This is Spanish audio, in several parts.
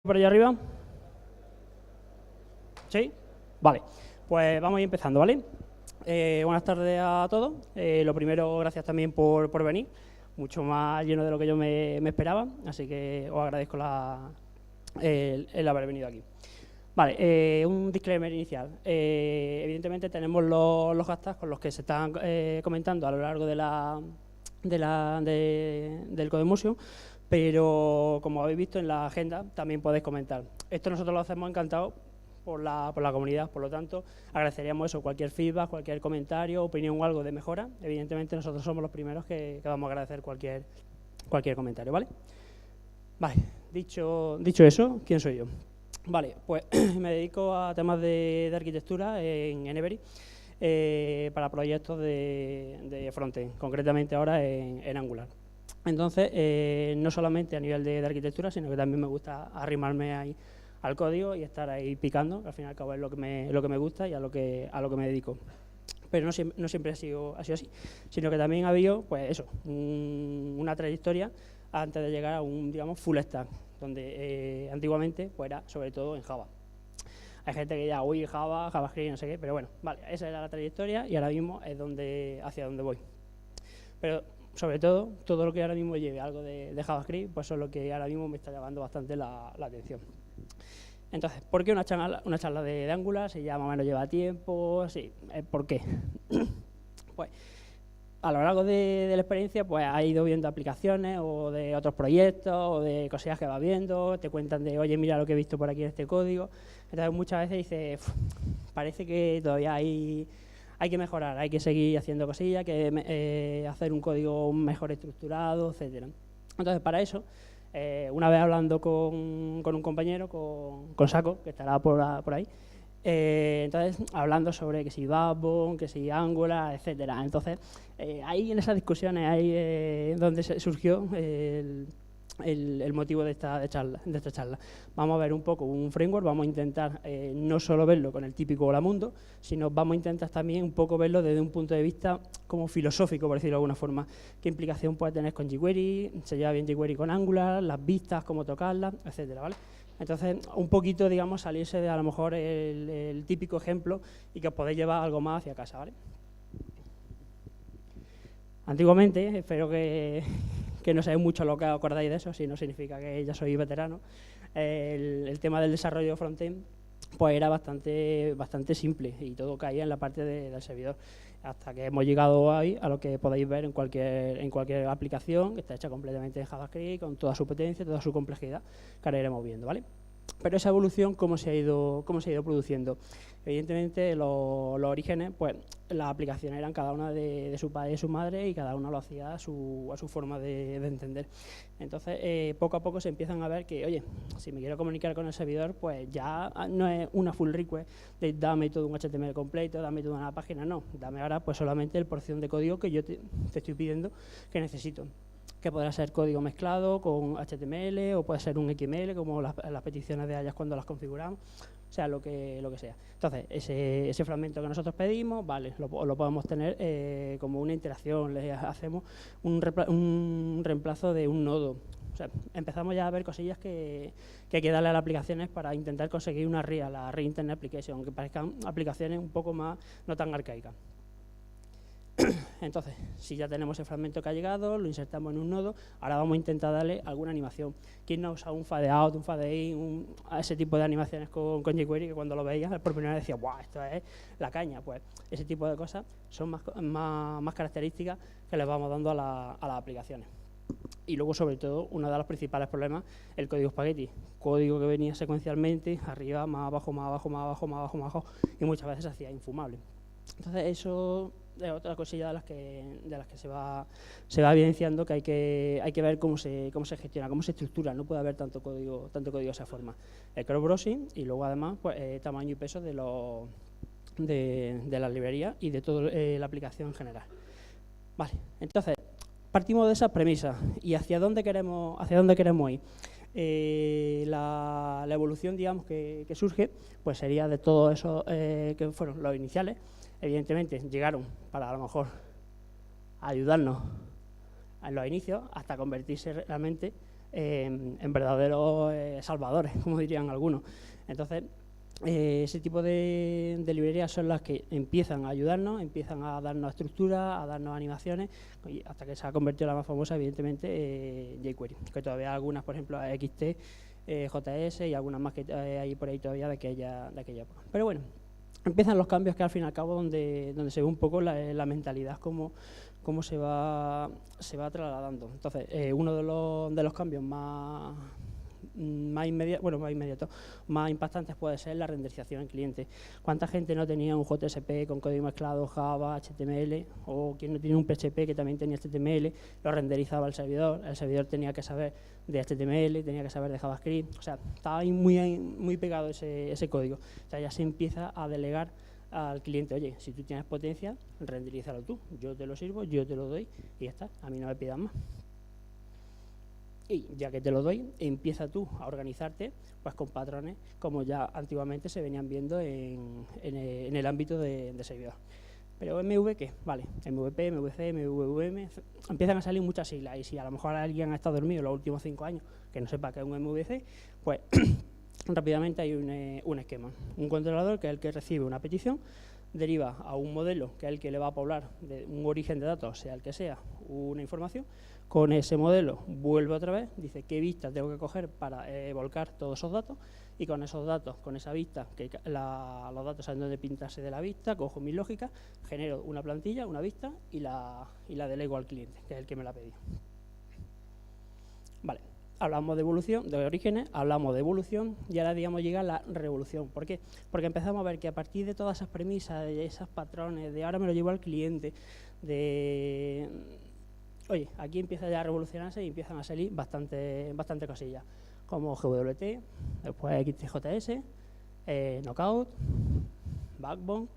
¿Por allá arriba? ¿Sí? Vale, pues vamos a ir empezando, ¿vale? Buenas tardes a todos. Lo primero, gracias también por venir, mucho más lleno de lo que yo me esperaba, así que os agradezco el haber venido aquí. Vale, un disclaimer inicial. Evidentemente tenemos los hashtags con los que se están comentando a lo largo del Codemuseum, pero como habéis visto en la agenda también podéis comentar. Esto nosotros lo hacemos encantados por la comunidad, por lo tanto agradeceríamos eso, cualquier feedback, cualquier comentario, opinión o algo de mejora. Evidentemente nosotros somos los primeros que vamos a agradecer cualquier comentario, ¿vale? Vale, dicho eso, ¿quién soy yo? Vale, pues me dedico a temas de arquitectura en Every para proyectos de frontend, concretamente ahora en Angular. Entonces, no solamente a nivel de arquitectura, sino que también me gusta arrimarme ahí al código y estar ahí picando, que al fin y al cabo es lo que me gusta y a lo que me dedico. Pero no siempre ha sido así, sino que también ha habido, pues eso, una trayectoria antes de llegar a un, digamos, full stack, donde antiguamente pues era sobre todo en Java. Hay gente que ya, uy, Java, JavaScript, no sé qué, pero bueno, vale, esa era la trayectoria y ahora mismo es hacia donde voy. Pero sobre todo lo que ahora mismo lleve algo de JavaScript, pues eso es lo que ahora mismo me está llamando bastante la atención. Entonces, ¿por qué una charla de Angular? Si ya más o menos lleva tiempo, sí, ¿por qué? Pues a lo largo de la experiencia pues ha ido viendo aplicaciones o de otros proyectos o de cosillas que va viendo, te cuentan de, oye, mira lo que he visto por aquí en este código. Entonces muchas veces dices, parece que todavía hay que mejorar, hay que seguir haciendo cosillas, que hacer un código mejor estructurado, etcétera. Entonces, para eso, una vez hablando con un compañero, con Saco, que estará por ahí, entonces hablando sobre que si Backbone, que si Angular, etcétera. Entonces, ahí en esas discusiones, ahí donde surgió el motivo de esta charla. Vamos a ver un poco un framework, vamos a intentar no solo verlo con el típico Hola Mundo, sino vamos a intentar también un poco verlo desde un punto de vista como filosófico, por decirlo de alguna forma. ¿Qué implicación puede tener con jQuery? ¿Se lleva bien jQuery con Angular? ¿Las vistas? ¿Cómo tocarlas? Etcétera, ¿vale? Entonces, un poquito, digamos, salirse de a lo mejor el típico ejemplo y que os podéis llevar algo más hacia casa, ¿vale? Antiguamente, espero que no sabéis mucho lo que acordáis de eso, si no significa que ya soy veterano, el tema del desarrollo frontend pues era bastante simple y todo caía en la parte del servidor, hasta que hemos llegado ahí a lo que podéis ver en cualquier aplicación que está hecha completamente en JavaScript, con toda su potencia, toda su complejidad, que ahora iremos viendo, ¿vale? Pero esa evolución, ¿cómo se ha ido produciendo? Evidentemente, los orígenes, pues las aplicaciones eran cada una de su padre y de su madre y cada uno lo hacía a su forma de entender. Entonces, poco a poco se empiezan a ver que, oye, si me quiero comunicar con el servidor, pues ya no es una full request de dame todo un HTML completo, dame toda una página, no. Dame ahora pues solamente el porción de código que yo te estoy pidiendo que necesito, que podrá ser código mezclado con HTML o puede ser un XML, como las peticiones de Ajax cuando las configuramos, o sea, lo que sea. Entonces, ese fragmento que nosotros pedimos, vale, lo podemos tener como una interacción, le hacemos un reemplazo de un nodo. O sea, empezamos ya a ver cosillas que hay que darle a las aplicaciones para intentar conseguir una RIA, la Real Internet Application, que parezcan aplicaciones un poco más, no tan arcaicas. Entonces, si ya tenemos el fragmento que ha llegado, lo insertamos en un nodo, ahora vamos a intentar darle alguna animación. ¿Quién no usa un fade out, un fade in, ese tipo de animaciones con jQuery que cuando lo veías por primera vez decías, ¡guau, esto es la caña! Pues ese tipo de cosas son más características que les vamos dando a las aplicaciones. Y luego, sobre todo, uno de los principales problemas, el código espagueti. Código que venía secuencialmente, arriba, más abajo, más abajo, más abajo, más abajo, más abajo, y muchas veces se hacía infumable. Entonces, eso es otra cosilla de las que se va evidenciando, que hay que ver cómo se gestiona, cómo se estructura. No puede haber tanto código de esa forma. El cross-browsing y luego, además, pues, tamaño y peso de las librerías y de toda la aplicación en general. Vale, entonces, partimos de esas premisas. ¿Y hacia dónde queremos ir? La evolución, digamos, que surge, pues sería de todo eso que fueron los iniciales. Evidentemente llegaron para a lo mejor ayudarnos en los inicios hasta convertirse realmente en verdaderos salvadores, como dirían algunos. Entonces, ese tipo de librerías son las que empiezan a ayudarnos, empiezan a darnos estructura, a darnos animaciones, hasta que se ha convertido en la más famosa, evidentemente, jQuery, que todavía algunas, por ejemplo, XT, JS y algunas más que hay por ahí todavía de aquella época. Pero bueno, empiezan los cambios que al fin y al cabo donde se ve un poco la mentalidad, cómo se va trasladando. Entonces, uno de los cambios más inmediatos, más impactantes puede ser la renderización en cliente. ¿Cuánta gente no tenía un JSP con código mezclado, Java, HTML, o quien no tiene un PHP que también tenía HTML, lo renderizaba el servidor tenía que saber de HTML, tenía que saber de JavaScript, o sea, estaba ahí muy pegado ese código. O sea, ya se empieza a delegar al cliente, oye, si tú tienes potencia, renderízalo tú, yo te lo sirvo, yo te lo doy y ya está, a mí no me pidas más. Y ya que te lo doy, empieza tú a organizarte pues con patrones como ya antiguamente se venían viendo en el ámbito de servidor. Pero MV, ¿qué? Vale, MVP, MVC, MVVM, empiezan a salir muchas siglas y si a lo mejor alguien ha estado dormido los últimos 5 años que no sepa qué es un MVC, pues rápidamente hay un esquema. Un controlador que es el que recibe una petición, deriva a un modelo que es el que le va a poblar de un origen de datos, sea el que sea, una información. Con ese modelo vuelve otra vez, dice qué vista tengo que coger para volcar todos esos datos y con esos datos, con esa vista, que los datos saben dónde pintarse de la vista, cojo mi lógica, genero una plantilla, una vista y la delego al cliente, que es el que me la ha pedido. Vale, hablamos de evolución, de orígenes, hablamos de evolución y ahora digamos llega la revolución. ¿Por qué? Porque empezamos a ver que a partir de todas esas premisas, de esos patrones, de ahora me lo llevo al cliente, oye, aquí empieza ya a revolucionarse y empiezan a salir bastante cosillas, como GWT, después XTJS, Knockout, Backbone,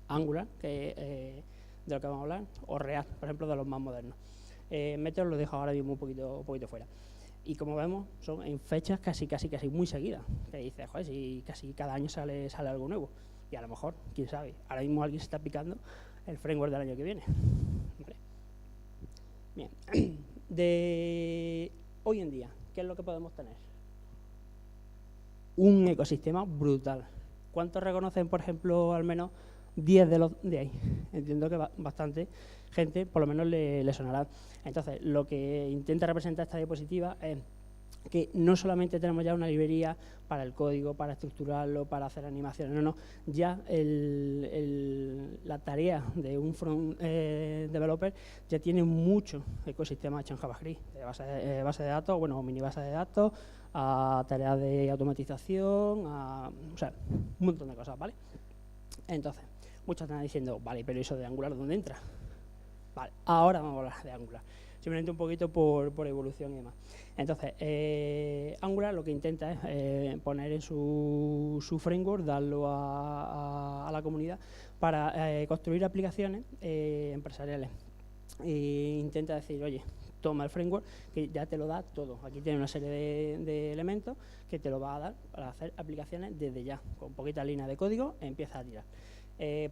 Angular, de lo que vamos a hablar, o React, por ejemplo, de los más modernos. Meteor lo dejo ahora mismo un poquito fuera. Y como vemos, son en fechas casi muy seguidas. Que dices, joder, si casi cada año sale algo nuevo. Y a lo mejor, quién sabe, ahora mismo alguien se está picando el framework del año que viene. ¿Vale? Bien, de hoy en día, ¿qué es lo que podemos tener? Un ecosistema brutal. ¿Cuántos reconocen, por ejemplo, al menos 10 de los de ahí? Entiendo que bastante gente, por lo menos, le sonará. Entonces, lo que intenta representar esta diapositiva es que no solamente tenemos ya una librería para el código, para estructurarlo, para hacer animaciones, no, ya la tarea de un front developer ya tiene mucho ecosistema hecho en JavaScript, de base de datos, bueno, mini base de datos, a tareas de automatización, o sea, un montón de cosas, ¿vale? Entonces, muchos están diciendo, vale, pero eso de Angular, ¿dónde entra? Vale, ahora vamos a hablar de Angular. Simplemente un poquito por evolución y demás. Entonces, Angular lo que intenta es poner en su framework, darlo a la comunidad para construir aplicaciones empresariales. E intenta decir, oye, toma el framework que ya te lo da todo. Aquí tiene una serie de elementos que te lo va a dar para hacer aplicaciones desde ya. Con poquitas líneas de código empieza a tirar.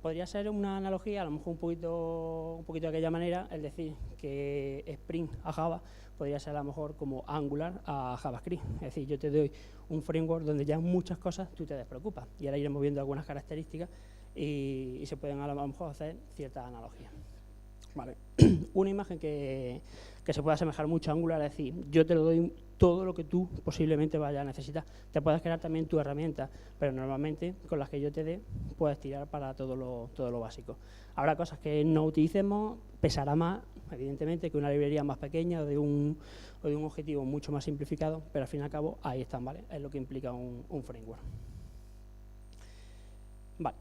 Podría ser una analogía, a lo mejor un poquito de aquella manera, es decir, que Spring a Java podría ser a lo mejor como Angular a JavaScript. Es decir, yo te doy un framework donde ya muchas cosas tú te despreocupas. Y ahora iremos viendo algunas características y se pueden a lo mejor hacer ciertas analogías. Vale. Una imagen que se puede asemejar mucho a Angular, es decir, yo te lo doy todo lo que tú posiblemente vayas a necesitar. Te puedes crear también tu herramienta, pero normalmente con las que yo te dé puedes tirar para todo lo básico. Habrá cosas que no utilicemos, pesará más, evidentemente, que una librería más pequeña o de un objetivo mucho más simplificado, pero al fin y al cabo ahí están, ¿vale? Es lo que implica un framework. Vale.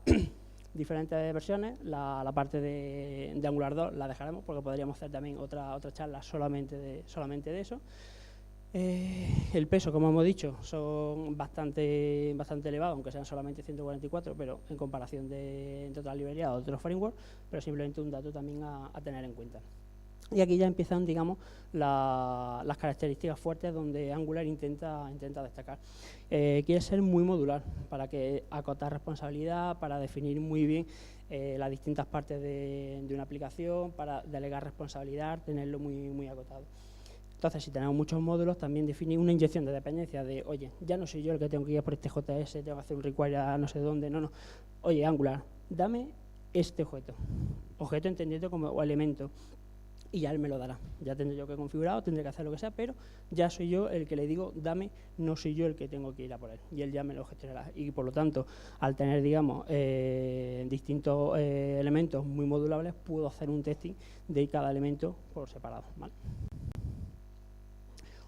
Diferentes versiones, la parte de Angular 2 la dejaremos porque podríamos hacer también otra charla solamente de eso. El peso, como hemos dicho, son bastante elevados, aunque sean solamente 144, pero en comparación entre otras librerías o otros frameworks, pero simplemente un dato también a tener en cuenta. Y aquí ya empiezan, digamos, las características fuertes donde Angular intenta destacar. Quiere ser muy modular para que acotar responsabilidad, para definir muy bien las distintas partes de una aplicación, para delegar responsabilidad, tenerlo muy acotado. Entonces, si tenemos muchos módulos, también define una inyección de dependencia de, oye, ya no soy yo el que tengo que ir por este JS, tengo que hacer un require a no sé dónde, no. Oye, Angular, dame este objeto entendido como elemento, y ya él me lo dará. Ya tendré yo que configurarlo, tendré que hacer lo que sea, pero ya soy yo el que le digo, dame, no soy yo el que tengo que ir a por él. Y él ya me lo gestionará. Y por lo tanto, al tener, digamos, distintos elementos muy modulables, puedo hacer un testing de cada elemento por separado, ¿vale?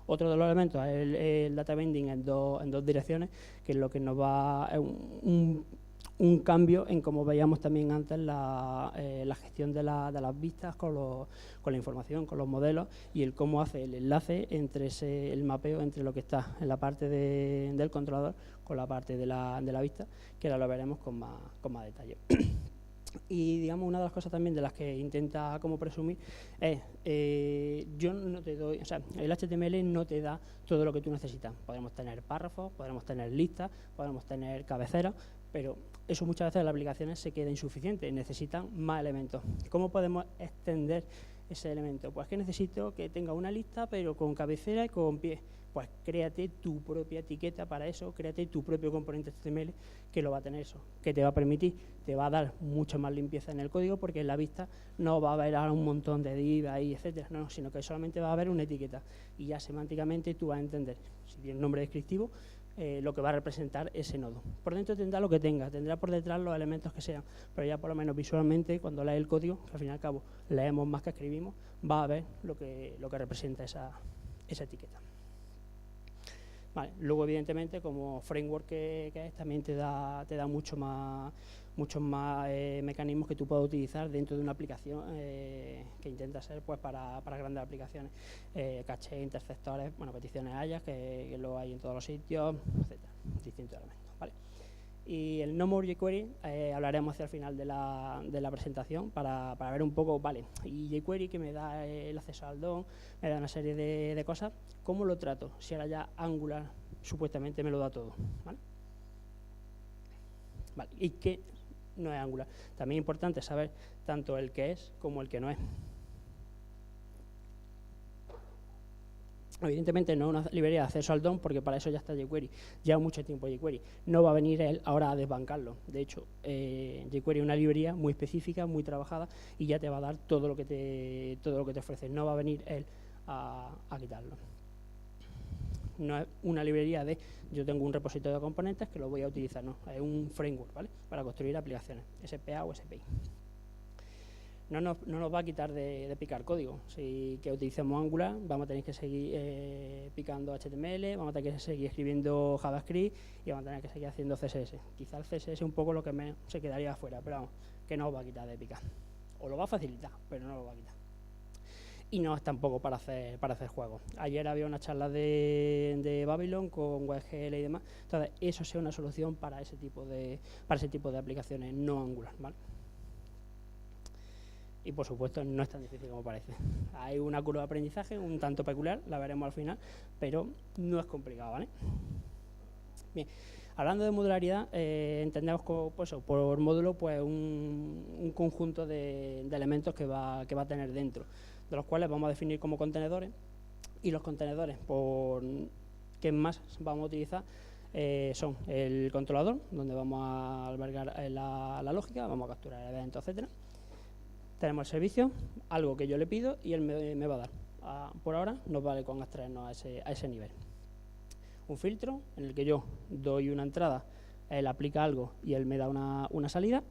Otro de los elementos es el data binding en dos direcciones, que es lo que nos va a un cambio en como veíamos también antes la gestión de las vistas con la información, con los modelos y el cómo hace el enlace entre el mapeo entre lo que está en la parte del controlador con la parte de la vista, que ahora lo veremos con más detalle. Y digamos, una de las cosas también de las que intenta como presumir es, yo no te doy, o sea, el HTML no te da todo lo que tú necesitas. Podemos tener párrafos, podemos tener listas, podemos tener cabeceras, pero eso muchas veces en las aplicaciones se queda insuficiente, necesitan más elementos. ¿Cómo podemos extender ese elemento? Pues que necesito que tenga una lista, pero con cabecera y con pie. Pues créate tu propia etiqueta para eso, créate tu propio componente HTML que lo va a tener eso, que te va a permitir, te va a dar mucha más limpieza en el código porque en la vista no va a haber ahora un montón de div ahí, etcétera, no, sino que solamente va a haber una etiqueta y ya semánticamente tú vas a entender, si tiene un nombre descriptivo, lo que va a representar ese nodo. Por dentro tendrá lo que tenga, tendrá por detrás los elementos que sean, pero ya por lo menos visualmente, cuando lees el código, que al fin y al cabo leemos más que escribimos, va a ver lo que representa esa etiqueta. Vale. Luego, evidentemente, como framework que es, también te da muchos más mecanismos que tú puedes utilizar dentro de una aplicación que intenta ser pues para grandes aplicaciones. Caché, interceptores, bueno, peticiones AJAX, que lo hay en todos los sitios, etcétera, distintos elementos. ¿Vale? Y el No More jQuery hablaremos hacia el final de la presentación para ver un poco, vale, y jQuery que me da el acceso al DOM, me da una serie de cosas, ¿cómo lo trato? Si ahora ya Angular supuestamente me lo da todo, ¿vale? Vale, ¿y qué no es Angular? También es importante saber tanto el que es como el que no es. Evidentemente no es una librería de acceso al DOM porque para eso ya está jQuery, lleva mucho tiempo jQuery. No va a venir él ahora a desbancarlo. De hecho, jQuery es una librería muy específica, muy trabajada y ya te va a dar todo lo que te ofrece. No va a venir él a quitarlo. No es una librería de yo tengo un repositorio de componentes que lo voy a utilizar, no. Es un framework, ¿vale? Para construir aplicaciones, SPA o SPI. No nos va a quitar de picar código. Si que utilicemos Angular, vamos a tener que seguir picando HTML, vamos a tener que seguir escribiendo JavaScript y vamos a tener que seguir haciendo CSS. Quizá el CSS es un poco lo que se quedaría afuera, pero vamos, que no os va a quitar de picar. O lo va a facilitar, pero no lo va a quitar. Y no es tampoco para hacer juegos. Ayer había una charla de Babylon con WebGL y demás. Entonces, eso sea una solución para ese tipo de aplicaciones, no Angular, ¿vale? Y por supuesto no es tan difícil como parece. Hay una curva de aprendizaje un tanto peculiar, la veremos al final, pero no es complicado, ¿vale? Bien, hablando de modularidad, entendemos pues, por módulo pues un conjunto de elementos que va a tener dentro, de los cuales vamos a definir como contenedores, y los contenedores que más vamos a utilizar son el controlador, donde vamos a albergar la lógica, vamos a capturar eventos, etcétera. Tenemos el servicio, algo que yo le pido y él me va a dar. Por ahora nos vale con abstraernos a ese nivel. Un filtro en el que yo doy una entrada, él aplica algo y él me da una salida,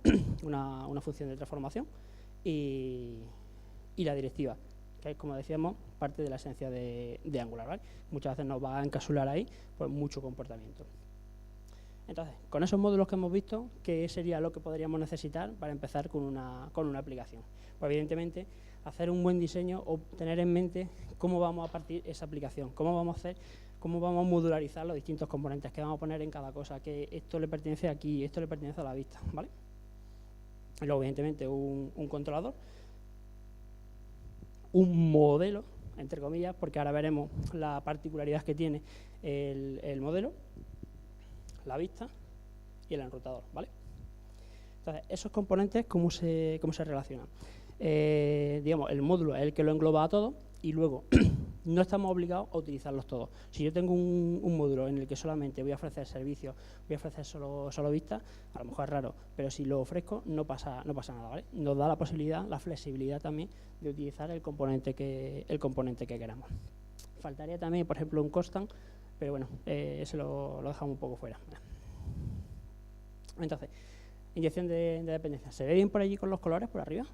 una función de transformación y la directiva, que es, como decíamos, parte de la esencia de Angular, ¿vale? Muchas veces nos va a encapsular ahí pues mucho comportamiento. Entonces, con esos módulos que hemos visto, ¿qué sería lo que podríamos necesitar para empezar con una aplicación? Pues evidentemente, hacer un buen diseño o tener en mente cómo vamos a partir esa aplicación, cómo vamos a modularizar los distintos componentes que vamos a poner en cada cosa, que esto le pertenece aquí, esto le pertenece a la vista, ¿vale? Y luego, evidentemente, un controlador, un modelo, entre comillas, porque ahora veremos la particularidad que tiene el modelo, la vista y el enrutador, ¿vale? Entonces, esos componentes, ¿cómo se relacionan? Digamos, el módulo es el que lo engloba a todo y luego No estamos obligados a utilizarlos todos. Si yo tengo un módulo en el que solamente voy a ofrecer servicios, voy a ofrecer solo vistas, a lo mejor es raro, pero si lo ofrezco no pasa nada, ¿vale? Nos da la posibilidad, la flexibilidad también de utilizar el componente que queramos. Faltaría también, por ejemplo, un constant, pero bueno, eso lo dejamos un poco fuera. Entonces, inyección de dependencia. ¿Se ve bien por allí con los colores por arriba?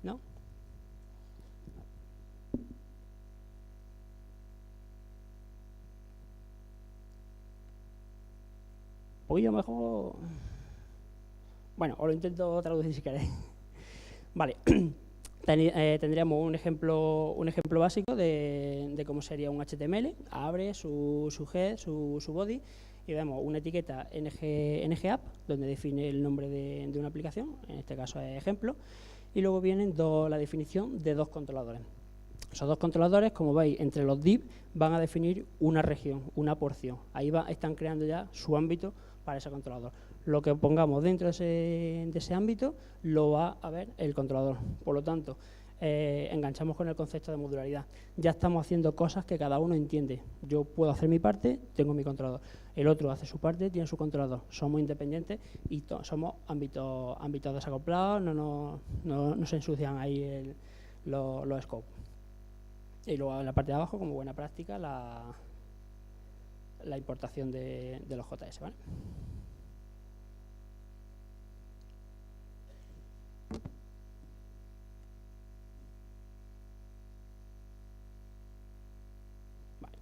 ¿No? Un poquillo mejor. Bueno, os lo intento traducir si queréis. Vale. Tendríamos un ejemplo básico de cómo sería un HTML. Abre su head, su body, y vemos una etiqueta ng-app, donde define el nombre de una aplicación, en este caso es ejemplo, y luego vienen la definición de dos controladores. Esos dos controladores, como veis, entre los div van a definir una región, una porción. Ahí están creando ya su ámbito para ese controlador. Lo que pongamos dentro de ese ámbito lo va a ver el controlador. Por lo tanto, enganchamos con el concepto de modularidad. Ya estamos haciendo cosas que cada uno entiende. Yo puedo hacer mi parte, tengo mi controlador. El otro hace su parte, tiene su controlador. Somos independientes y somos ámbitos desacoplados, no se ensucian ahí los scopes. Y luego en la parte de abajo, como buena práctica, la importación de los JS, ¿vale?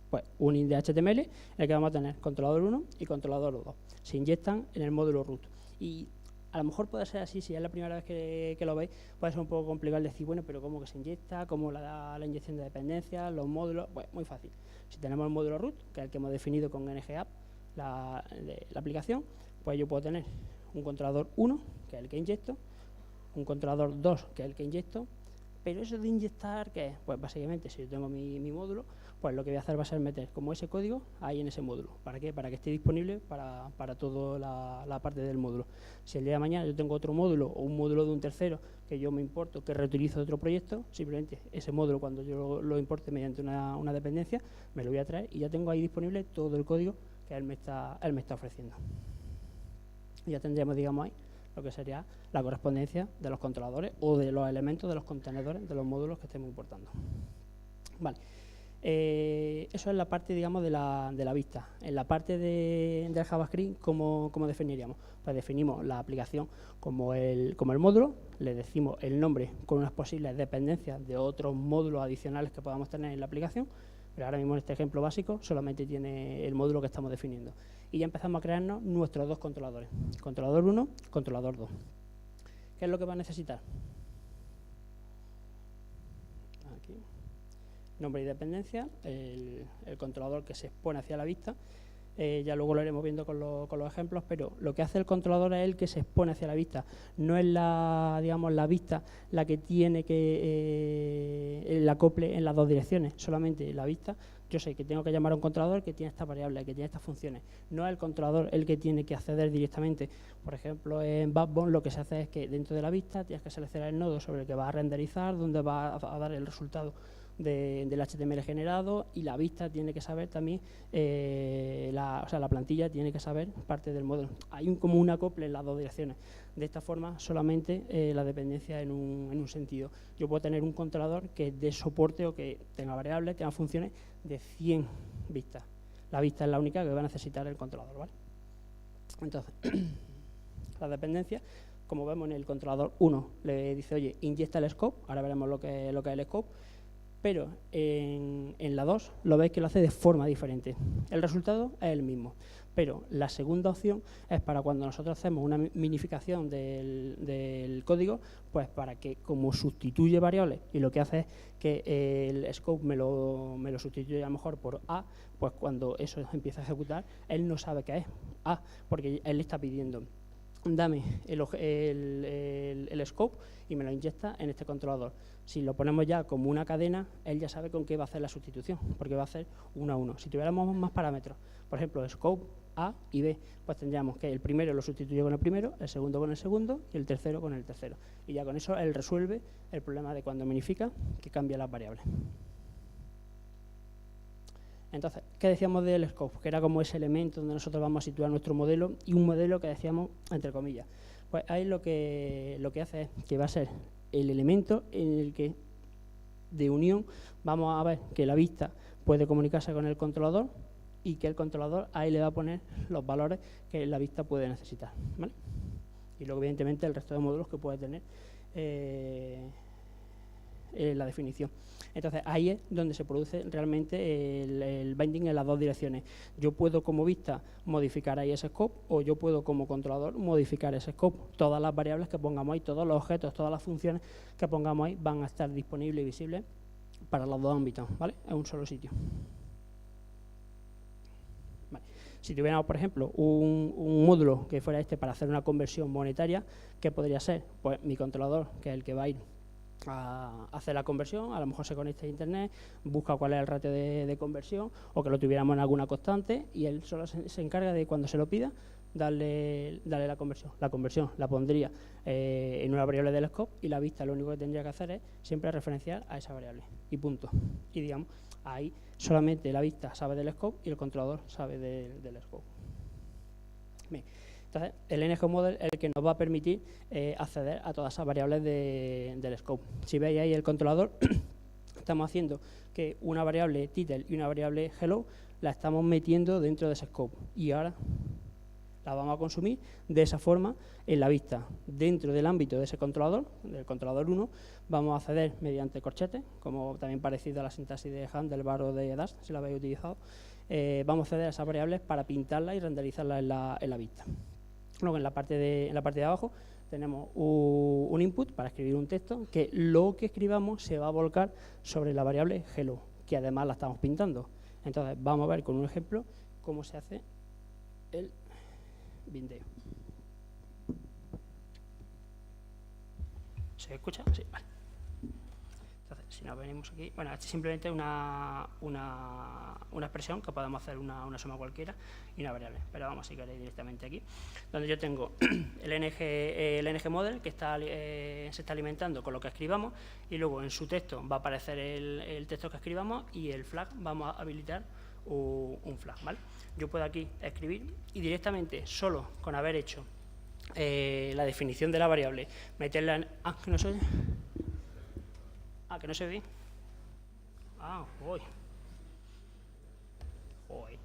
Pues un int de HTML en el que vamos a tener controlador 1 y controlador 2. Se inyectan en el módulo root. Y a lo mejor puede ser así, si es la primera vez que lo veis, puede ser un poco complicado decir, bueno, pero ¿cómo que se inyecta? ¿Cómo la inyección de dependencias? ¿Los módulos? Bueno, muy fácil. Si tenemos el módulo root, que es el que hemos definido con ng-app, la aplicación, pues yo puedo tener un controlador 1, que es el que inyecto, un controlador 2, que es el que inyecto, pero eso de inyectar, ¿qué es? Pues básicamente, si yo tengo mi módulo, pues lo que voy a hacer va a ser meter como ese código ahí en ese módulo. ¿Para qué? Para que esté disponible para toda la parte del módulo. Si el día de mañana yo tengo otro módulo o un módulo de un tercero que yo me importo, que reutilizo de otro proyecto, simplemente ese módulo, cuando yo lo importe mediante una dependencia, me lo voy a traer y ya tengo ahí disponible todo el código que él me está ofreciendo. Y ya tendríamos, digamos, ahí lo que sería la correspondencia de los controladores o de los elementos de los contenedores de los módulos que estemos importando. Vale. Eso es la parte, digamos, de la vista. En la parte del JavaScript, ¿cómo definiríamos? Pues definimos la aplicación como el módulo, le decimos el nombre con unas posibles dependencias de otros módulos adicionales que podamos tener en la aplicación, pero ahora mismo en este ejemplo básico solamente tiene el módulo que estamos definiendo. Y ya empezamos a crearnos nuestros dos controladores, controlador 1 y controlador 2. ¿Qué es lo que va a necesitar? Aquí. Nombre y dependencia, el controlador que se expone hacia la vista. Ya luego lo iremos viendo con los ejemplos, pero lo que hace el controlador es el que se expone hacia la vista. No es la vista la que tiene que el acople en las dos direcciones, solamente la vista. Yo sé que tengo que llamar a un controlador que tiene estas variables, que tiene estas funciones. No es el controlador el que tiene que acceder directamente. Por ejemplo, en Backbone lo que se hace es que dentro de la vista tienes que seleccionar el nodo sobre el que vas a renderizar, donde va a dar el resultado del HTML generado, y la vista tiene que saber también, la plantilla tiene que saber parte del módulo. Hay como un acople en las dos direcciones. De esta forma, solamente la dependencia en un sentido. Yo puedo tener un controlador que dé soporte o que tenga variables, tenga funciones de 100 vistas. La vista es la única que va a necesitar el controlador, ¿vale? Entonces, la dependencia, como vemos en el controlador 1, le dice, oye, inyecta el scope, ahora veremos lo que es el scope, pero en la 2 lo veis que lo hace de forma diferente. El resultado es el mismo, pero la segunda opción es para cuando nosotros hacemos una minificación del código, pues para que, como sustituye variables y lo que hace es que el scope me lo sustituye a lo mejor por A, pues cuando eso empieza a ejecutar, él no sabe qué es A, porque él le está pidiendo, dame el scope y me lo inyecta en este controlador. Si lo ponemos ya como una cadena, él ya sabe con qué va a hacer la sustitución, porque va a hacer 1 a 1. Si tuviéramos más parámetros, por ejemplo, scope A y B, pues tendríamos que el primero lo sustituye con el primero, el segundo con el segundo y el tercero con el tercero. Y ya con eso él resuelve el problema de cuando minifica, que cambia las variables. Entonces, ¿qué decíamos del scope? Que era como ese elemento donde nosotros vamos a situar nuestro modelo y un modelo que decíamos entre comillas. Pues ahí lo que hace es que va a ser el elemento en el que de unión vamos a ver que la vista puede comunicarse con el controlador y que el controlador ahí le va a poner los valores que la vista puede necesitar, ¿vale? Y luego, evidentemente, el resto de módulos que puede tener la definición. Entonces, ahí es donde se produce realmente el binding en las dos direcciones. Yo puedo, como vista, modificar ahí ese scope, o yo puedo, como controlador, modificar ese scope. Todas las variables que pongamos ahí, todos los objetos, todas las funciones que pongamos ahí van a estar disponibles y visibles para los dos ámbitos, ¿vale? En un solo sitio. Vale. Si tuviéramos, por ejemplo, un módulo que fuera para hacer una conversión monetaria, ¿qué podría ser? Pues mi controlador, que es el que va a ir a hacer la conversión, a lo mejor se conecta a internet, busca cuál es el ratio de conversión, o que lo tuviéramos en alguna constante, y él solo se encarga de, cuando se lo pida, darle la conversión. La conversión la pondría en una variable del scope, y la vista lo único que tendría que hacer es siempre referenciar a esa variable, y punto. Y digamos, ahí solamente la vista sabe del scope y el controlador sabe del scope. Bien. Entonces, el NG Model es el que nos va a permitir acceder a todas esas variables del scope. Si veis ahí el controlador, estamos haciendo que una variable title y una variable hello la estamos metiendo dentro de ese scope. Y ahora la vamos a consumir de esa forma en la vista. Dentro del ámbito de ese controlador, del controlador 1, vamos a acceder mediante corchetes, como también parecido a la sintaxis de Handlebar o de Dash, si la habéis utilizado. Vamos a acceder a esas variables para pintarlas y renderizarlas en la vista. Luego, en la parte de abajo tenemos un input para escribir un texto, que lo que escribamos se va a volcar sobre la variable hello, que además la estamos pintando. Entonces, vamos a ver con un ejemplo cómo se hace el bindeo. ¿Se escucha? Sí, vale. Entonces, si nos venimos aquí, bueno, esto es simplemente una expresión que podemos hacer una suma cualquiera y una variable, pero vamos, si queréis, directamente aquí, donde yo tengo el NG Model que se está alimentando con lo que escribamos, y luego en su texto va a aparecer el texto que escribamos, y el flag vamos a habilitar un flag, ¿vale? Yo puedo aquí escribir y directamente, solo con haber hecho la definición de la variable, meterla en... que no soy... que no se ve. Uy. Uy.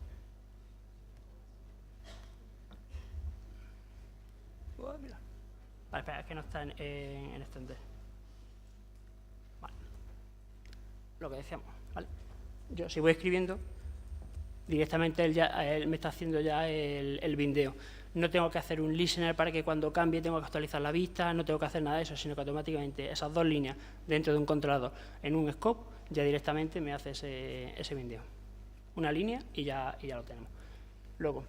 Mira. Vale, espera, es que no está en extender. Vale. Lo que decíamos, ¿vale? Yo, si voy escribiendo, directamente él me está haciendo ya el bindeo. No tengo que hacer un listener para que cuando cambie tengo que actualizar la vista, no tengo que hacer nada de eso, sino que automáticamente esas dos líneas dentro de un controlador en un scope ya directamente me hace ese bindeo. Una línea y ya lo tenemos. Luego,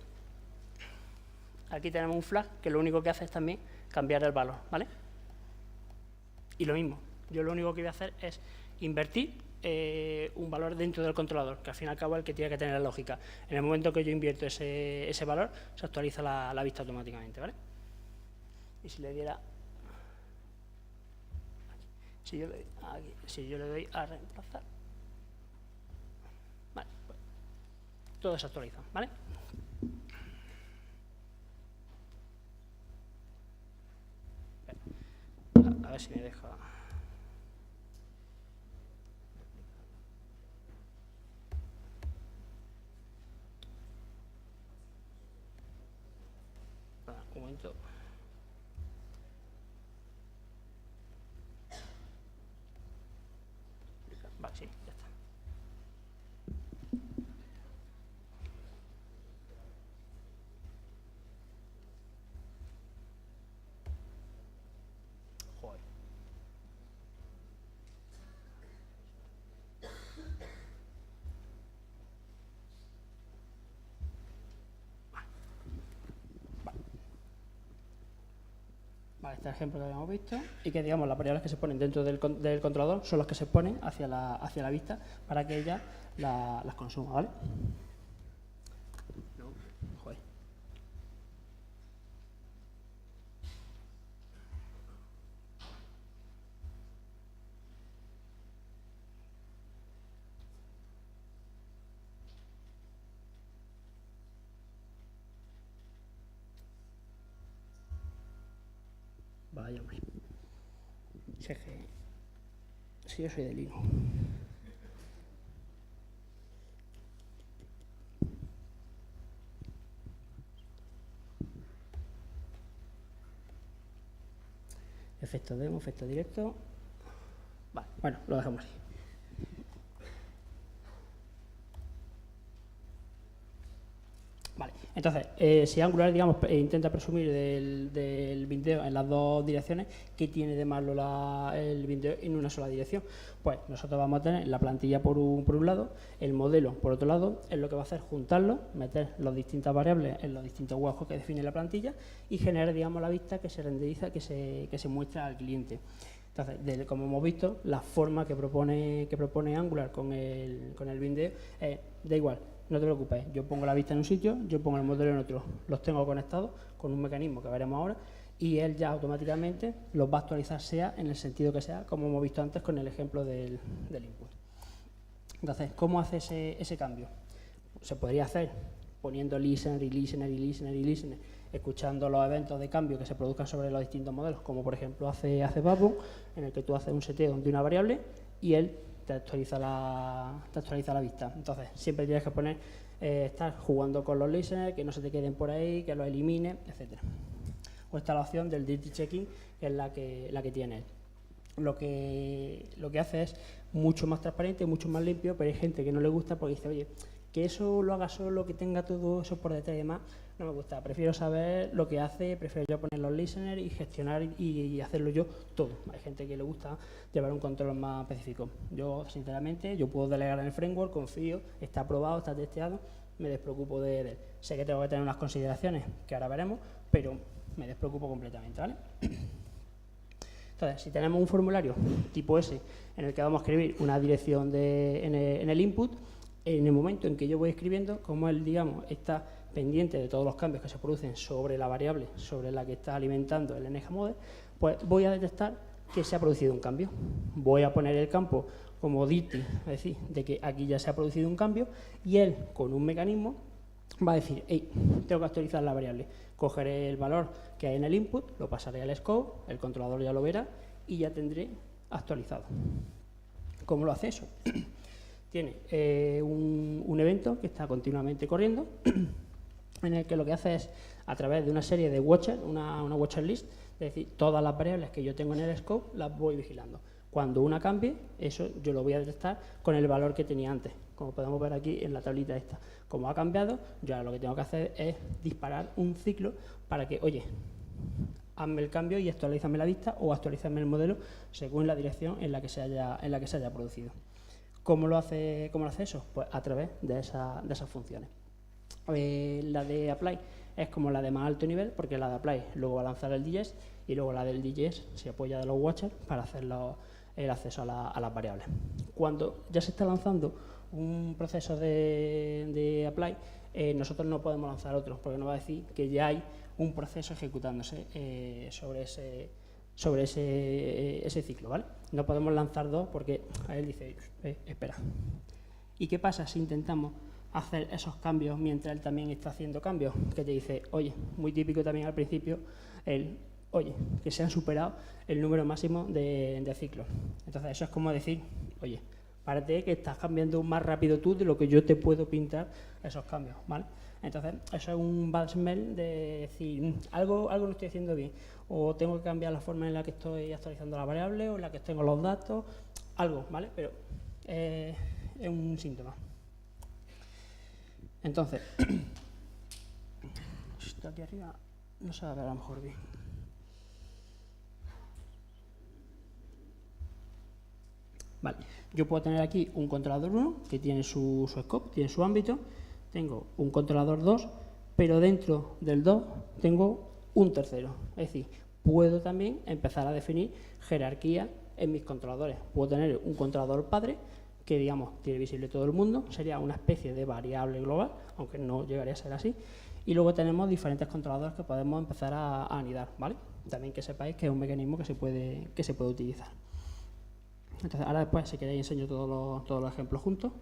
aquí tenemos un flag que lo único que hace es también cambiar el valor, ¿vale? Y lo mismo, yo lo único que voy a hacer es invertir un valor dentro del controlador, que al fin y al cabo es el que tiene que tener la lógica. En el momento que yo invierto ese valor, se actualiza la vista automáticamente, ¿vale? Y si le diera... Si yo le doy a reemplazar, vale, pues, todo se actualiza, ¿vale? A ver si me deja... Un momento. Vale, sí, ya está. Joder. Vale, este ejemplo que habíamos visto, y que, digamos, las variables que se ponen dentro del controlador son las que se ponen hacia la vista para que ella las consuma, ¿vale? No, joder. ahí, hombre. Sí, yo soy de Linux. Efecto demo, efecto directo. Vale, bueno, lo dejamos así. Vale, entonces, si Angular, digamos, intenta presumir del bindeo en las dos direcciones, ¿qué tiene de malo el bindeo en una sola dirección? Pues nosotros vamos a tener la plantilla por un lado, el modelo por otro lado, es lo que va a hacer juntarlo, meter las distintas variables en los distintos huecos que define la plantilla y generar, digamos, la vista que se renderiza, que se muestra al cliente. Entonces, como hemos visto, la forma que propone Angular con el bindeo da igual. No te preocupes, yo pongo la vista en un sitio, yo pongo el modelo en otro, los tengo conectados con un mecanismo que veremos ahora y él ya automáticamente los va a actualizar sea en el sentido que sea, como hemos visto antes con el ejemplo del input. Entonces, ¿cómo hace ese cambio? Se podría hacer poniendo listener y listener y listener y listener, escuchando los eventos de cambio que se produzcan sobre los distintos modelos, como por ejemplo hace Backbone, en el que tú haces un seteo de una variable y él te actualiza la vista. Entonces, siempre tienes que poner, estar jugando con los listeners, que no se te queden por ahí, que los elimines, etcétera. O está la opción del dirty checking, que es la que tiene él. Lo que hace es mucho más transparente, mucho más limpio, pero hay gente que no le gusta porque dice, oye, que eso lo haga solo, que tenga todo eso por detrás y demás, no me gusta. Prefiero saber lo que hace, prefiero yo poner los listeners y gestionar y hacerlo yo todo. Hay gente que le gusta llevar un control más específico. Yo, sinceramente, yo puedo delegar en el framework, confío, está aprobado, está testeado, me despreocupo de él. Sé que tengo que tener unas consideraciones que ahora veremos, pero me despreocupo completamente, ¿vale? Entonces, si tenemos un formulario tipo ese, en el que vamos a escribir una dirección en el input, en el momento en que yo voy escribiendo, como él, digamos, está pendiente de todos los cambios que se producen sobre la variable sobre la que está alimentando el NGModel, pues voy a detectar que se ha producido un cambio. Voy a poner el campo como dirty, es decir, de que aquí ya se ha producido un cambio, y él, con un mecanismo, va a decir, hey, tengo que actualizar la variable. Cogeré el valor que hay en el input, lo pasaré al scope, el controlador ya lo verá y ya tendré actualizado. ¿Cómo lo hace eso? Tiene un evento que está continuamente corriendo, en el que lo que hace es, a través de una serie de watchers, una watcher list, es decir, todas las variables que yo tengo en el scope las voy vigilando. Cuando una cambie, eso yo lo voy a detectar con el valor que tenía antes, como podemos ver aquí en la tablita esta. Como ha cambiado, yo ahora lo que tengo que hacer es disparar un ciclo para que, oye, hazme el cambio y actualízame la vista o actualízame el modelo según la dirección en la que se haya producido. ¿Cómo lo hace eso? Pues a través de esas funciones. La de apply es como la de más alto nivel, porque la de apply luego va a lanzar el digest y luego la del digest se apoya de los watchers para hacer el acceso a las variables. Cuando ya se está lanzando un proceso de apply, nosotros no podemos lanzar otro, porque nos va a decir que ya hay un proceso ejecutándose sobre ese ciclo, ¿vale? No podemos lanzar dos porque a él dice, espera. ¿Y qué pasa si intentamos hacer esos cambios mientras él también está haciendo cambios? Que te dice, oye, muy típico también al principio, oye, que se han superado el número máximo de ciclos. Entonces eso es como decir, oye, párate que estás cambiando más rápido tú de lo que yo te puedo pintar esos cambios, ¿vale? Entonces, eso es un bad smell de decir, algo no estoy haciendo bien, o tengo que cambiar la forma en la que estoy actualizando la variable, o en la que tengo los datos, algo, ¿vale? Pero es un síntoma. Entonces, esto aquí arriba no se va a ver a lo mejor bien. Vale, yo puedo tener aquí un controlador 1 que tiene su scope, tiene su ámbito. Tengo un controlador 2, pero dentro del 2 tengo un tercero. Es decir, puedo también empezar a definir jerarquía en mis controladores. Puedo tener un controlador padre que, digamos, tiene visible todo el mundo. Sería una especie de variable global, aunque no llegaría a ser así. Y luego tenemos diferentes controladores que podemos empezar a anidar, ¿vale? También que sepáis que es un mecanismo que se puede utilizar. Entonces, ahora después, si queréis, enseño todos los ejemplos juntos.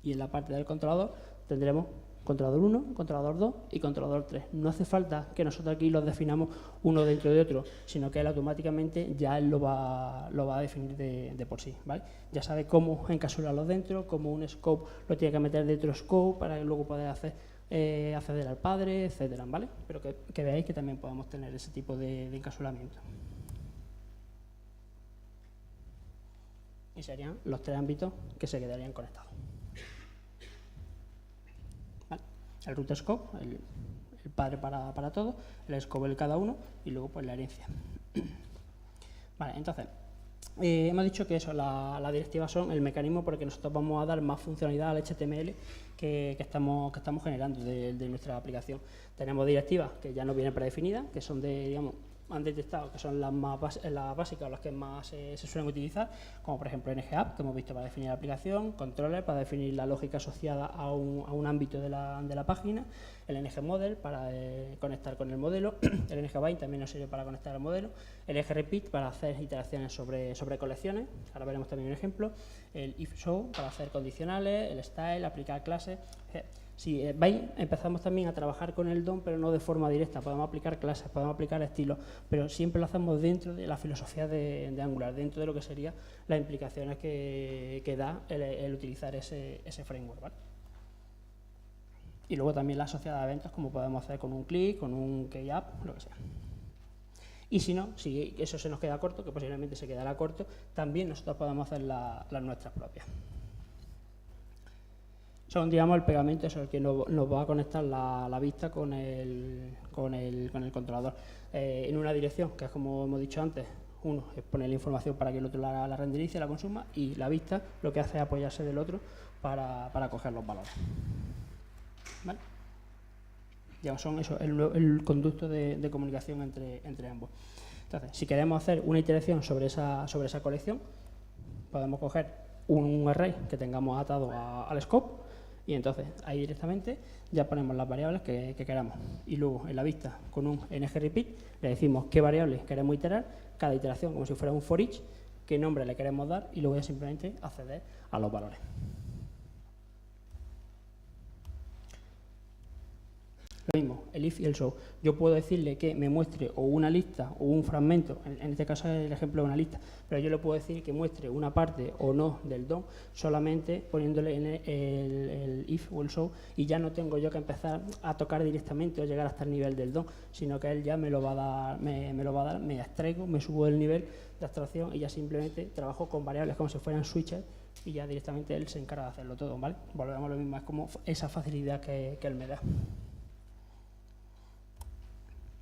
Y en la parte del controlador tendremos controlador 1, controlador 2 y controlador 3. No hace falta que nosotros aquí los definamos uno dentro de otro, sino que él automáticamente ya él lo va a definir de por sí, ¿vale? Ya sabe cómo encapsularlos dentro, cómo un scope lo tiene que meter dentro del scope para que luego poder acceder al padre, etcétera, ¿vale? Pero que veáis que también podemos tener ese tipo de encapsulamiento. Y serían los 3 ámbitos que se quedarían conectados. ¿Vale? El root scope, el padre para todo, el scope de cada uno y luego pues la herencia. Vale, entonces, hemos dicho que eso, las directivas son el mecanismo por el que nosotros vamos a dar más funcionalidad al HTML que estamos generando de nuestra aplicación. Tenemos directivas que ya no vienen predefinidas, que son digamos, han detectado que son las básicas o las que más se suelen utilizar, como por ejemplo NGApp, que hemos visto para definir la aplicación, controller para definir la lógica asociada a un ámbito de la página, el NGModel para conectar con el modelo, el NGBind también nos sirve para conectar al modelo, el NGRepeat para hacer iteraciones sobre colecciones, ahora veremos también un ejemplo, el IfShow para hacer condicionales, el style, aplicar clases. Si veis, empezamos también a trabajar con el DOM, pero no de forma directa. Podemos aplicar clases, podemos aplicar estilos, pero siempre lo hacemos dentro de la filosofía de Angular, dentro de lo que serían las implicaciones que da el utilizar ese framework, ¿vale? Y luego también la asociada a eventos, como podemos hacer con un click, con un keyapp, lo que sea. Y si no, si eso se nos queda corto, que posiblemente se quedará corto, también nosotros podemos hacer las nuestras propias. Son, digamos, el pegamento es el que nos va a conectar la vista con el controlador en una dirección, que es como hemos dicho antes. Uno es poner la información para que el otro la renderice, la consuma, y la vista lo que hace es apoyarse del otro para coger los valores. ¿Vale? Digamos, son eso, el conducto de comunicación entre ambos. Entonces, si queremos hacer una iteración sobre esa colección, podemos coger un array que tengamos atado al scope, y entonces ahí directamente ya ponemos las variables que queramos. Y luego en la vista con un ngRepeat le decimos qué variables queremos iterar, cada iteración como si fuera un for each, qué nombre le queremos dar y luego ya simplemente acceder a los valores. Lo mismo, el if y el show. Yo puedo decirle que me muestre o una lista o un fragmento, en este caso es el ejemplo de una lista, pero yo le puedo decir que muestre una parte o no del DOM solamente poniéndole en el if o el show, y ya no tengo yo que empezar a tocar directamente o llegar hasta el nivel del DOM, sino que él ya me lo va a dar, me extraigo, me subo el nivel de abstracción y ya simplemente trabajo con variables como si fueran switches y ya directamente él se encarga de hacerlo todo, ¿vale? Volvemos a lo mismo, es como esa facilidad que él me da.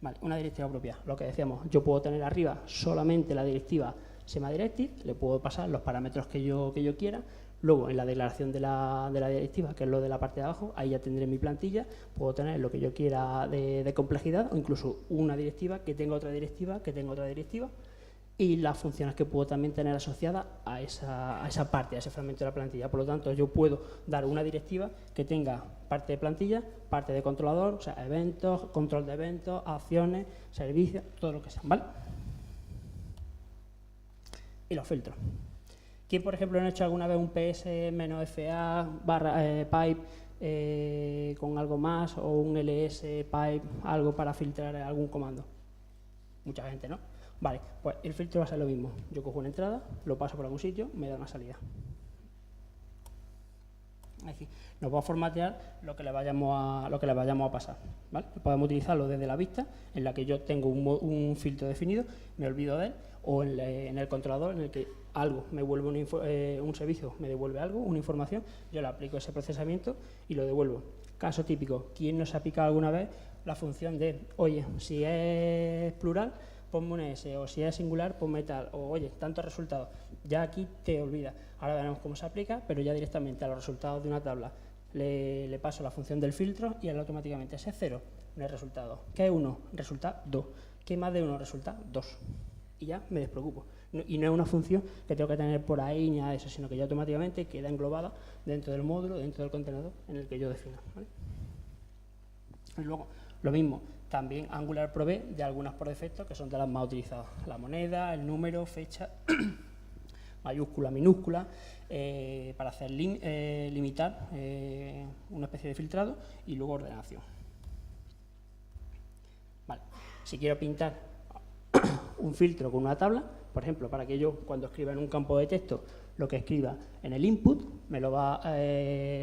Vale, una directiva propia, lo que decíamos, yo puedo tener arriba solamente la directiva SemaDirective, le puedo pasar los parámetros que yo quiera, luego en la declaración de la directiva, que es lo de la parte de abajo, ahí ya tendré mi plantilla, puedo tener lo que yo quiera de complejidad, o incluso una directiva que tenga otra directiva, y las funciones que puedo también tener asociadas a esa parte, a ese fragmento de la plantilla. Por lo tanto, yo puedo dar una directiva que tenga parte de plantilla, parte de controlador, o sea, eventos, control de eventos, acciones, servicios, todo lo que sea, ¿vale? Y los filtros. ¿Quién, por ejemplo, no ha hecho alguna vez un ps-fa pipe con algo más, o un ls pipe, algo para filtrar algún comando? Mucha gente, ¿no? Vale, pues el filtro va a ser lo mismo. Yo cojo una entrada, lo paso por algún sitio, me da una salida. Aquí nos va a formatear lo que le vayamos a pasar, ¿vale? Podemos utilizarlo desde la vista, en la que yo tengo un filtro definido, me olvido de él, o en el controlador, en el que algo me vuelve un servicio, me devuelve algo, una información, yo le aplico ese procesamiento y lo devuelvo. Caso típico, ¿quién nos ha picado alguna vez la función de, oye, si es plural, ponme un S, o si es singular, ponme tal, o oye, tantos resultados? Ya aquí te olvidas. Ahora veremos cómo se aplica, pero ya directamente a los resultados de una tabla le paso la función del filtro y él automáticamente ese 0 no es resultado. ¿Qué es 1? Resulta 2. ¿Qué más de 1? Resulta 2. Y ya me despreocupo. Y no es una función que tengo que tener por ahí ni nada de eso, sino que ya automáticamente queda englobada dentro del módulo, dentro del contenedor en el que yo defino, ¿vale? Y luego, lo mismo, también Angular provee de algunas por defecto que son de las más utilizadas. La moneda, el número, fecha. mayúscula, minúscula, para hacer limitar una especie de filtrado y luego ordenación. Vale. Si quiero pintar un filtro con una tabla, por ejemplo, para que yo cuando escriba en un campo de texto lo que escriba en el input, me lo va,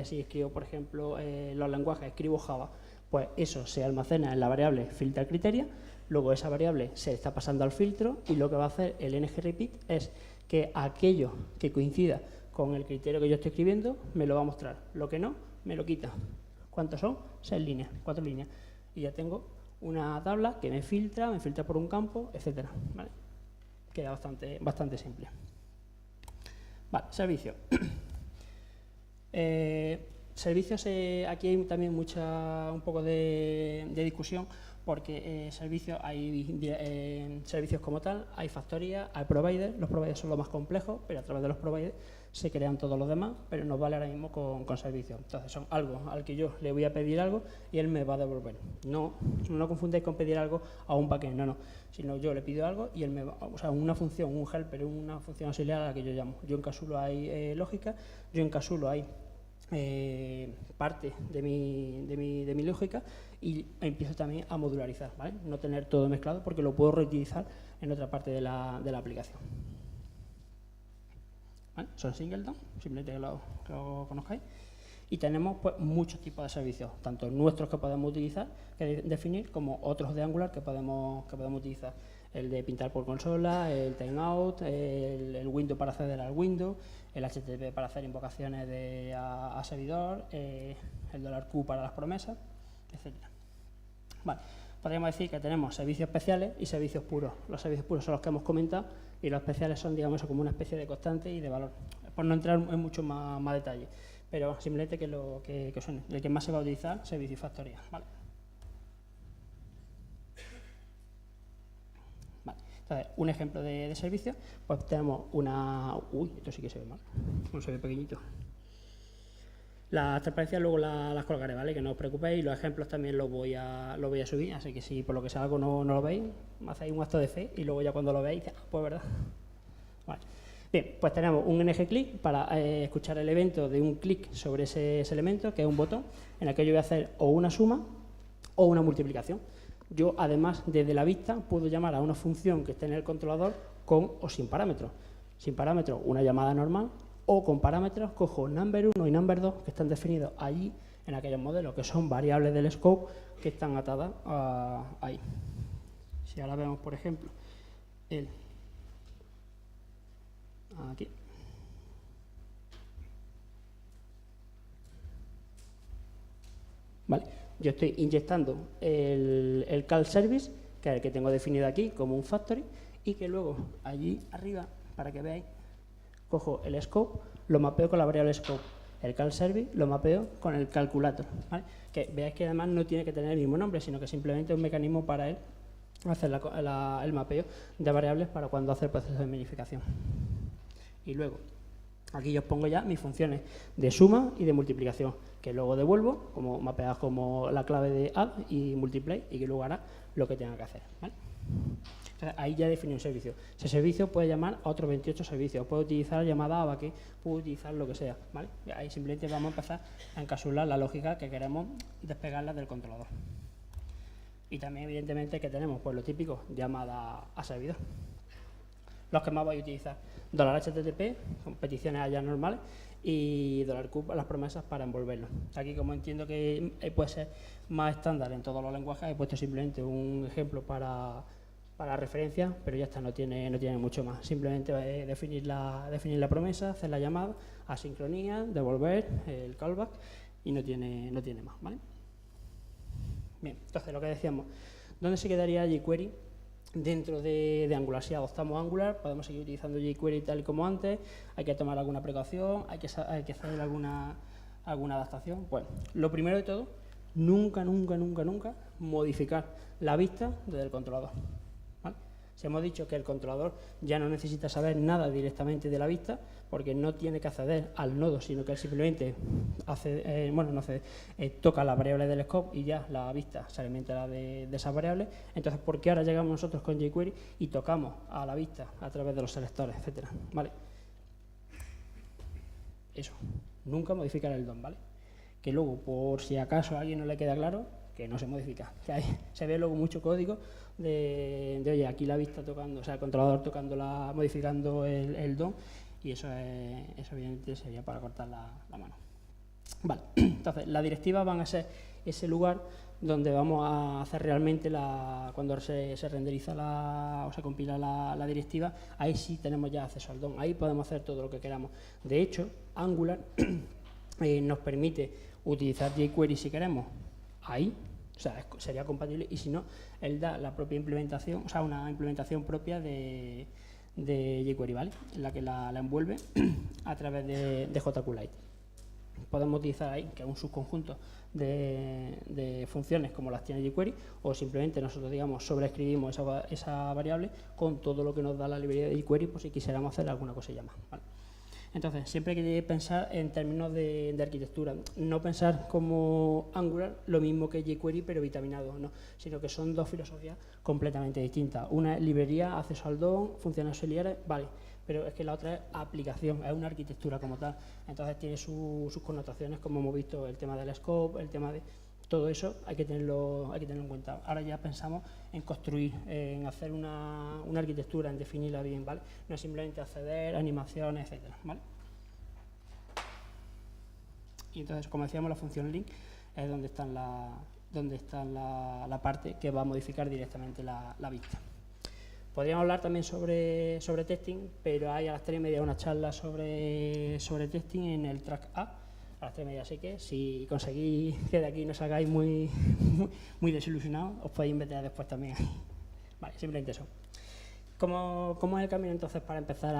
si escribo, por ejemplo, los lenguajes, escribo Java, pues eso se almacena en la variable filterCriteria, luego esa variable se está pasando al filtro y lo que va a hacer el ngRepeat es que aquello que coincida con el criterio que yo estoy escribiendo me lo va a mostrar, lo que no, me lo quita. ¿Cuántos son? 6 líneas, 4 líneas. Y ya tengo una tabla que me filtra por un campo, etcétera. ¿Vale? Queda bastante simple. Vale, servicios. Servicios, aquí hay también un poco de discusión, porque servicios hay servicios como tal, hay factorías, hay providers, los providers son los más complejos, pero a través de los providers se crean todos los demás, pero nos vale ahora mismo con servicios. Entonces son algo al que yo le voy a pedir algo y él me va a devolver. No confundáis con pedir algo a un backend, no, sino yo le pido algo y él me va, o sea, una función, un helper, una función auxiliar a la que yo llamo. Yo encapsulo ahí lógica, yo encapsulo ahí parte de mi lógica y empiezo también a modularizar, ¿vale? No tener todo mezclado porque lo puedo reutilizar en otra parte de la aplicación. ¿Vale? Son singleton, simplemente que lo conozcáis. Y tenemos pues, muchos tipos de servicios, tanto nuestros que podemos utilizar, que definir, como otros de Angular que podemos utilizar. El de pintar por consola, el timeout, el window para acceder al window, el HTTP para hacer invocaciones a servidor, el $Q para las promesas, etc. Vale. Podríamos decir que tenemos servicios especiales y servicios puros. Los servicios puros son los que hemos comentado y los especiales son, digamos, como una especie de constante y de valor. Por no entrar en mucho más detalle, pero simplemente que suene. El que más se va a utilizar, servicio y factoría. ¿Vale? Entonces, un ejemplo de servicio, pues tenemos una... Uy, esto sí que se ve mal, no se ve pequeñito. Las transparencias luego las colgaré, ¿vale? Que no os preocupéis y los ejemplos también los voy a subir, así que si por lo que sea algo no lo veis, hacéis un acto de fe y luego ya cuando lo veáis, pues verdad. Vale. Bien, pues tenemos un ngClick para escuchar el evento de un clic sobre ese elemento, que es un botón, en el que yo voy a hacer o una suma o una multiplicación. Yo, además, desde la vista, puedo llamar a una función que esté en el controlador con o sin parámetros. Sin parámetros, una llamada normal, o con parámetros, cojo number 1 y number 2, que están definidos allí, en aquellos modelos, que son variables del scope, que están atadas ahí. Si ahora vemos, por ejemplo, aquí. Vale. Yo estoy inyectando el call service, que es el que tengo definido aquí como un factory, y que luego allí arriba, para que veáis, cojo el scope, lo mapeo con la variable scope. El call service lo mapeo con el calculator. ¿Vale? Que veáis que además no tiene que tener el mismo nombre, sino que simplemente es un mecanismo para él hacer el mapeo de variables para cuando hace el proceso de minificación. Y luego, aquí yo os pongo ya mis funciones de suma y de multiplicación, que luego devuelvo, como mapeadas como la clave de add y multiply, y que luego hará lo que tenga que hacer. ¿Vale? Entonces, ahí ya define un servicio. Ese servicio puede llamar a otros 28 servicios, puede utilizar llamada ABAC, puede utilizar lo que sea. ¿Vale? Ahí simplemente vamos a empezar a encapsular la lógica que queremos despegarla del controlador. Y también, evidentemente, que tenemos pues lo típico, llamada a servidor. Los que más voy a utilizar, $HTTP, con peticiones allá normales, y $Q las promesas para envolverlo. Aquí, como entiendo que puede ser más estándar en todos los lenguajes, he puesto simplemente un ejemplo para referencia, pero ya está, no tiene mucho más. Simplemente definir la promesa, hacer la llamada, asincronía, devolver, el callback, y no tiene más. ¿Vale? Bien, entonces lo que decíamos, ¿dónde se quedaría jQuery dentro de Angular? Si adoptamos Angular, podemos seguir utilizando jQuery tal y como antes, hay que tomar alguna precaución, hay que hacer alguna adaptación. Bueno, lo primero de todo, nunca modificar la vista desde el controlador. ¿Vale? Si hemos dicho que el controlador ya no necesita saber nada directamente de la vista, porque no tiene que acceder al nodo, sino que él simplemente toca la variable del scope y ya la vista se alimenta de esa variable. Entonces, ¿por qué ahora llegamos nosotros con jQuery y tocamos a la vista a través de los selectores, etcétera? ¿Vale? eso, nunca modificar el DOM, ¿vale? Que luego, por si acaso a alguien no le queda claro, que no se modifica. Que se ve luego mucho código de oye, aquí la vista tocando, o sea, el controlador modificando el DOM, y eso evidentemente sería para cortar la mano. Vale, entonces las directivas van a ser ese lugar donde vamos a hacer realmente cuando se renderiza o se compila la directiva, ahí sí tenemos ya acceso al DOM, ahí podemos hacer todo lo que queramos. De hecho, Angular nos permite utilizar jQuery si queremos, ahí, o sea, sería compatible, y si no, él da la propia implementación, o sea, una implementación propia de jQuery, ¿vale? En la que la envuelve a través de JQLite. Podemos utilizar ahí, que es un subconjunto de funciones como las tiene jQuery, o simplemente nosotros, digamos, sobreescribimos esa variable con todo lo que nos da la librería de jQuery, por si quisiéramos hacer alguna cosilla más, ¿vale? Entonces, siempre hay que pensar en términos de arquitectura, no pensar como Angular lo mismo que jQuery, pero vitaminado, no, sino que son dos filosofías completamente distintas. Una es librería, acceso al DOM, funciones auxiliares, vale, pero es que la otra es aplicación, es una arquitectura como tal. Entonces tiene sus connotaciones, como hemos visto, el tema del scope, el tema de todo eso, hay que tenerlo en cuenta. Ahora ya pensamos en construir, en hacer una arquitectura, en definirla bien, ¿vale? No es simplemente acceder, animaciones, etcétera, ¿vale? Y entonces, como decíamos, la función link es donde está la parte que va a modificar directamente la vista. Podríamos hablar también sobre testing, pero hay a las 3:30 una charla sobre testing en el track A las 3:30, así que si conseguís que de aquí no salgáis muy desilusionados, os podéis meter después también. Vale, simplemente eso. ¿Cómo es el camino entonces para empezar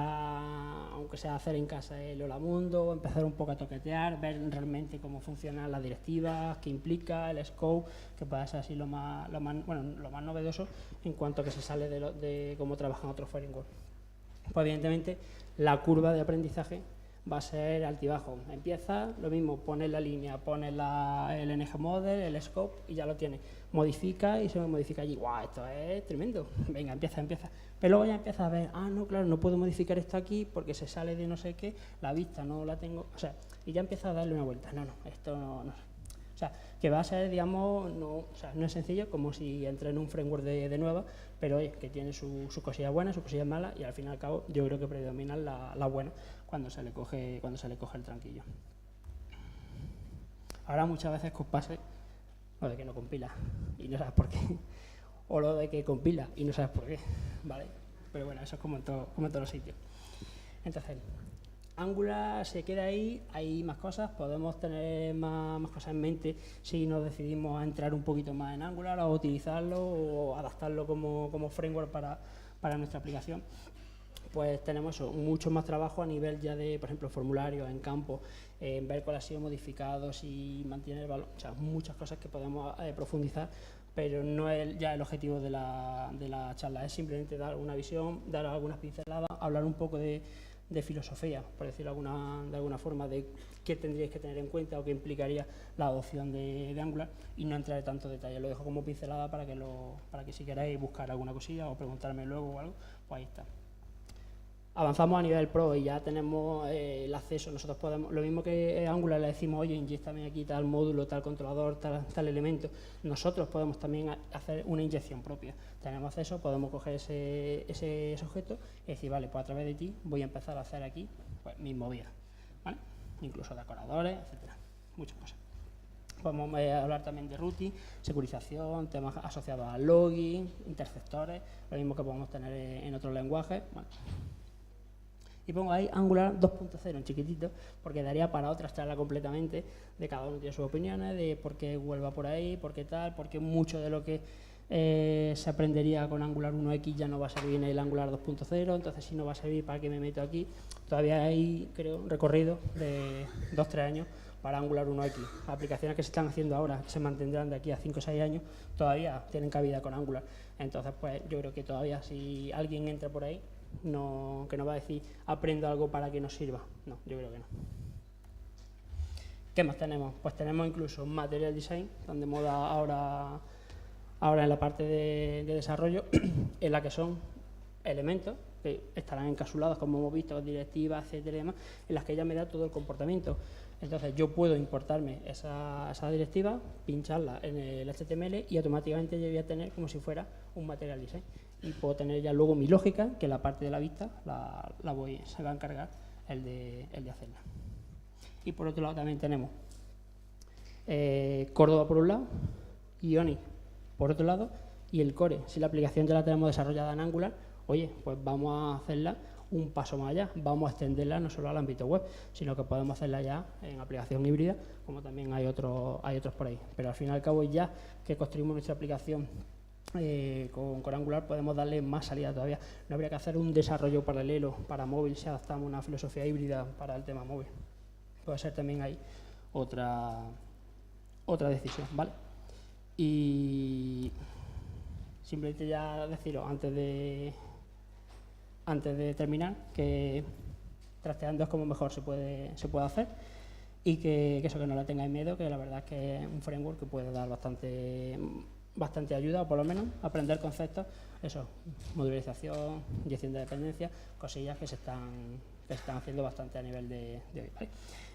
aunque sea hacer en casa el Hola Mundo, empezar un poco a toquetear, ver realmente cómo funcionan las directivas, qué implica, el scope, que puede ser así lo más novedoso en cuanto a que se sale de cómo trabajan otros frameworks? Pues evidentemente la curva de aprendizaje va a ser altibajo. Empieza, lo mismo, pones la línea, pones el NG Model, el scope y ya lo tienes. Modifica y se modifica allí. ¡Guau! Esto es tremendo. Venga, empieza. Pero luego ya empiezas a ver, no, claro, no puedo modificar esto aquí porque se sale de no sé qué, la vista no la tengo, o sea, y ya empiezas a darle una vuelta. No, esto no. O sea, que va a ser, digamos, no es sencillo, como si entra en un framework de nueva, pero oye, que tiene sus cosillas buenas, sus cosillas malas, y al fin y al cabo yo creo que predominan la buena cuando se le coge el tranquillo. Ahora muchas veces que os pase lo de que no compila y no sabes por qué, o lo de que compila y no sabes por qué, ¿vale? Pero bueno, eso es como en todos los sitios. Entonces, Angular se queda ahí, hay más cosas, podemos tener más cosas en mente si nos decidimos a entrar un poquito más en Angular o utilizarlo o adaptarlo como framework para nuestra aplicación. Pues tenemos eso, mucho más trabajo a nivel ya de, por ejemplo, formularios en campo, en ver cuál ha sido modificado, si mantiene el valor, o sea, muchas cosas que podemos profundizar, pero no es ya el objetivo de la charla, es simplemente dar una visión, dar algunas pinceladas, hablar un poco de filosofía, por decirlo de alguna forma, de qué tendríais que tener en cuenta o qué implicaría la adopción de Angular, y no entrar en tanto detalle. Lo dejo como pincelada para que si queréis buscar alguna cosilla o preguntarme luego o algo, pues ahí está. Avanzamos a nivel pro y ya tenemos el acceso. Nosotros podemos, lo mismo que Angular le decimos, oye, inyéctame aquí tal módulo, tal controlador, tal elemento, nosotros podemos también hacer una inyección propia. Tenemos acceso, podemos coger ese objeto y decir, vale, pues a través de ti voy a empezar a hacer aquí pues, mis movidas, ¿vale? Incluso decoradores, etcétera, muchas cosas. Podemos hablar también de routing, securización, temas asociados al login, interceptores, lo mismo que podemos tener en otros lenguajes. Bueno. Y pongo ahí Angular 2.0 en chiquitito, porque daría para otra charla completamente, de cada uno tiene sus opiniones, de por qué vuelva por ahí, por qué tal, porque mucho de lo que se aprendería con Angular 1X ya no va a servir en el Angular 2.0, entonces si no va a servir, ¿para qué me meto aquí? Todavía hay, creo, recorrido de 2-3 años para Angular 1X. Las aplicaciones que se están haciendo ahora, que se mantendrán de aquí a 5 o 6 años, todavía tienen cabida con Angular. Entonces, pues yo creo que todavía si alguien entra por ahí, que no va a decir aprendo algo para que nos sirva. No, yo creo que no. ¿Qué más tenemos? Pues tenemos incluso Material Design, donde moda ahora en la parte de desarrollo, en la que son elementos que estarán encapsuladas, como hemos visto, directivas, etcétera, y demás, en las que ella me da todo el comportamiento. Entonces yo puedo importarme esa directiva, pincharla en el HTML y automáticamente yo voy a tener como si fuera un material design. Y puedo tener ya luego mi lógica, que la parte de la vista se va a encargar el de hacerla. Y por otro lado también tenemos Córdoba por un lado, Ionic por otro lado, y el core. Si la aplicación ya la tenemos desarrollada en Angular, oye, pues vamos a hacerla un paso más allá, vamos a extenderla no solo al ámbito web, sino que podemos hacerla ya en aplicación híbrida, como también hay otros por ahí. Pero al fin y al cabo, ya que construimos nuestra aplicación con Angular, podemos darle más salida todavía. No habría que hacer un desarrollo paralelo para móvil si adaptamos una filosofía híbrida para el tema móvil. Puede ser también ahí otra decisión, ¿vale? Y simplemente ya deciros antes de terminar que trasteando es como mejor se puede hacer, y que eso, que no la tengáis miedo, que la verdad es que es un framework que puede dar bastante ayuda, o por lo menos aprender conceptos, eso, modularización, inyección de dependencias, cosillas que se están haciendo bastante a nivel de hoy, ¿vale?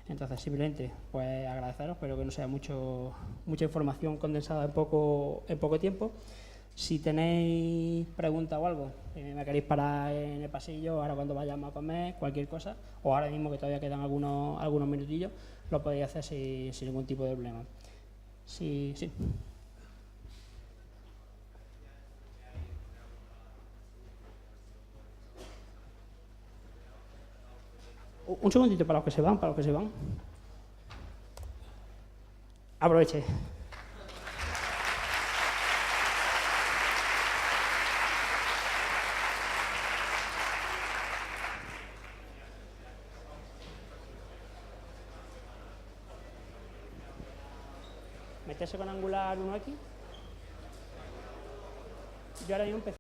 Entonces, simplemente, pues agradeceros, espero que no sea mucha información condensada en poco tiempo. Si tenéis preguntas o algo, me queréis parar en el pasillo, ahora cuando vayamos a comer, cualquier cosa, o ahora mismo que todavía quedan algunos minutillos, lo podéis hacer sin ningún tipo de problema. Sí. Un segundito para los que se van. Aproveche. Meterse con Angular 1X. Yo ahora mismo empecé.